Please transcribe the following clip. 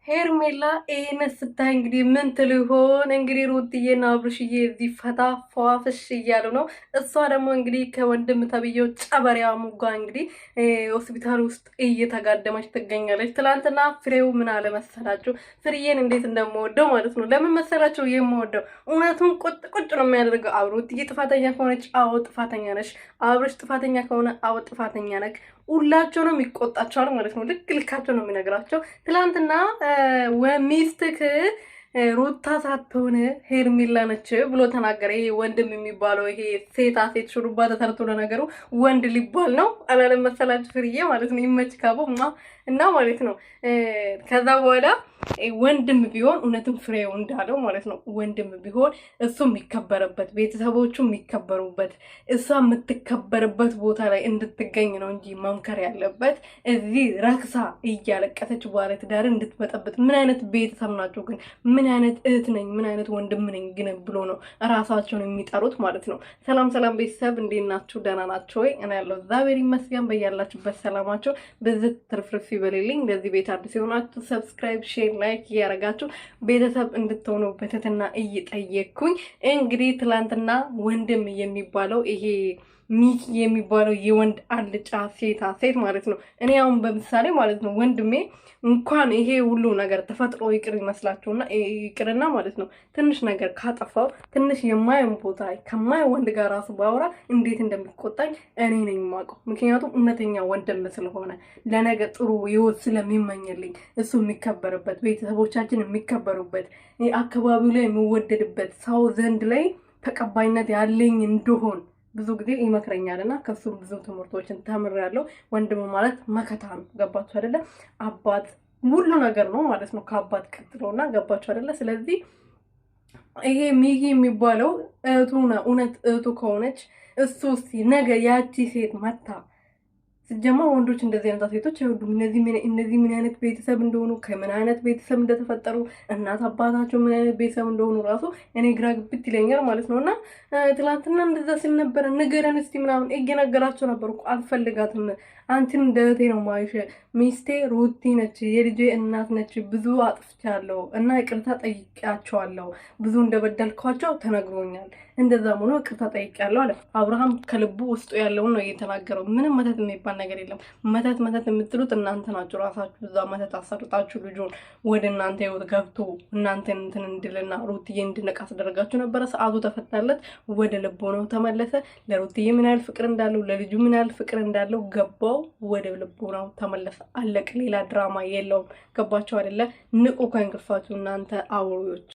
ሄርሜላ ይሄን ስታይ እንግዲህ ምን ትልሆን እንግዲህ ሩትዬና አብርሽዬ እዚህ ፈታ ፏፍሽ እያሉ ነው። እሷ ደግሞ እንግዲህ ከወንድም ተብዬው ጨበሪያሙ ጋር እንግዲህ ሆስፒታል ውስጥ እየተጋደመች ትገኛለች። ትላንትና ፍሬው ምን አለ መሰላችሁ? ፍሬዬን እንዴት እንደምወደው ማለት ነው። ለምን መሰላችሁ የምወደው? እውነቱን ቁጭ ነው የሚያደርገው። ሩትዬ ጥፋተኛ ከሆነች አዎ ጥፋተኛ ነሽ፣ አብርሽ ጥፋተኛ ከሆነ አዎ ጥፋተኛ ነክ። ሁላቸውንም ይቆጣቸዋል ማለት ነው። ልክ ልካቸው ነው የሚነግራቸው። ትላንትና ወሚስትክ ሩታ ሳትሆን ሄርሜላ ነች ብሎ ተናገረ። ይሄ ወንድም የሚባለው ይሄ ሴታ ሴት ሹሩባ ተሰርቶ ለነገሩ ወንድ ሊባል ነው አላለም መሰላችሁ? ፍርዬ ማለት ነው። ይመች ካቦ እና ማለት ነው። ከዛ በኋላ ወንድም ቢሆን እውነትም ፍሬው እንዳለው ማለት ነው። ወንድም ቢሆን እሱ የሚከበርበት ቤተሰቦቹ የሚከበሩበት እሷ የምትከበርበት ቦታ ላይ እንድትገኝ ነው እንጂ መምከር ያለበት እዚህ ረክሳ እያለቀሰች ባለ ትዳር እንድትበጠብጥ። ምን አይነት ቤተሰብ ናቸው ግን? ምን አይነት እህት ነኝ ምን አይነት ወንድም ነኝ ግን ብሎ ነው ራሳቸውን የሚጠሩት ማለት ነው። ሰላም ሰላም ቤተሰብ እንዴት ናችሁ? ደህና ናቸው ወይ? እኔ ያለው እግዚአብሔር ይመስገን። በያላችሁበት ሰላማቸው በዝት ትርፍርፍ ይበልልኝ። ለዚህ ቤት አዲስ የሆናችሁ ሰብስክራይብ፣ ሼር፣ ላይክ እያደረጋችሁ ቤተሰብ እንድትሆኑ በትህትና እየጠየቅኩኝ እንግዲህ ትላንትና ወንድም የሚባለው ይሄ ሚኪ የሚባለው የወንድ አልጫ ሴት ማለት ነው። እኔ አሁን በምሳሌ ማለት ነው ወንድሜ እንኳን ይሄ ሁሉ ነገር ተፈጥሮ ይቅር ይመስላችሁና ይቅርና ማለት ነው ትንሽ ነገር ካጠፋው ትንሽ የማየው ቦታ ከማየው ወንድ ጋር ራሱ ባወራ እንዴት እንደሚቆጣኝ እኔ ነኝ የማውቀው። ምክንያቱም እውነተኛ ወንድም ስለሆነ ለነገ ጥሩ ህይወት ስለሚመኝልኝ እሱ የሚከበርበት ቤተሰቦቻችን የሚከበሩበት አካባቢው ላይ የሚወደድበት ሰው ዘንድ ላይ ተቀባይነት ያለኝ እንደሆን ብዙ ጊዜ ይመክረኛል እና ከሱም ብዙ ትምህርቶችን ተምሬያለሁ። ወንድም ማለት መከታ ነው። ገባችሁ አይደለ? አባት ሁሉ ነገር ነው ማለት ነው ከአባት ቀጥሎና። ገባችሁ አይደለ? ስለዚህ ይሄ ሚኪ የሚባለው እህቱ ነው። እውነት እህቱ ከሆነች እሱ ነገ ያቺ ሴት መታ ሲጀማ ወንዶች እንደዚህ አይነት ሴቶች አይወዱም። እነዚህ ምን አይነት ቤተሰብ እንደሆኑ ከምን አይነት ቤተሰብ እንደተፈጠሩ እናት አባታቸው ምን አይነት ቤተሰብ እንደሆኑ ራሱ እኔ ግራ ግብት ይለኛል ማለት ነው። እና ትላንትና እንደዛ ሲል ነበረ። ንገረን እስቲ ምናምን እየነገራቸው ነበር እኮ አልፈልጋትም፣ አንቺን እንደ እህቴ ነው ማይሽ፣ ሚስቴ ሩቲ ነች፣ የልጄ እናት ነች፣ ብዙ አጥፍቻለሁ እና ይቅርታ ጠይቄያቸዋለሁ፣ ብዙ እንደበደልኳቸው ተነግሮኛል፣ እንደዛም ሆኖ ይቅርታ ጠይቄያለሁ አለ። አብርሃም ከልቡ ውስጡ ያለውን ነው እየተናገረው። ምንም መተት የሚባል ነገር የለም። መተት የምትሉት እናንተ ናችሁ። ራሳችሁ እዛ መተት አሰርጣችሁ ልጁን ወደ እናንተ ህይወት ገብቶ እናንተን እንትን እንድልና ሩትዬ እንድነቃ አስደረጋችሁ ነበረ። ሰዓቱ ተፈታለት፣ ወደ ልቦ ነው ተመለሰ። ለሩትዬ ምን ያህል ፍቅር እንዳለው ለልጁ ምን ያህል ፍቅር እንዳለው ገባው፣ ወደ ልቦ ነው ተመለሰ። አለቅ። ሌላ ድራማ የለውም። ገባችሁ አይደለ? ንቁ ከእንቅልፋችሁ እናንተ አውሬዎች።